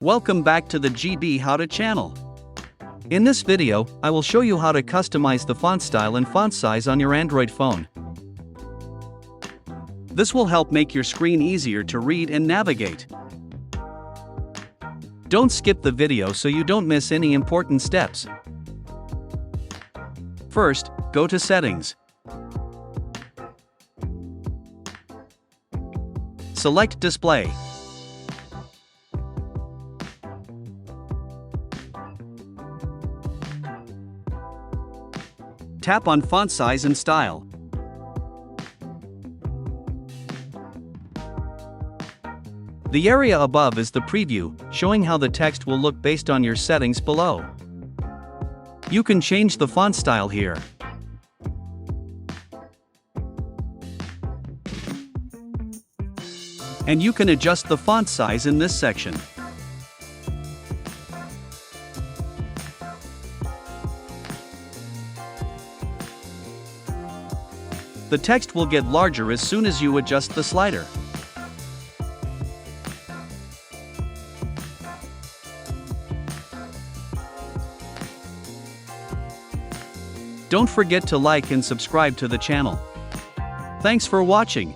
Welcome back to the GB How To channel. In this video, I will show you how to customize the font style and font size on your Android phone. This will help make your screen easier to read and navigate. Don't skip the video so you don't miss any important steps. First, go to Settings. Select Display. Tap on Font Size and Style. The area above is the preview, showing how the text will look based on your settings below. You can change the font style here. And you can adjust the font size in this section. The text will get larger as soon as you adjust the slider. Don't forget to like and subscribe to the channel. Thanks for watching.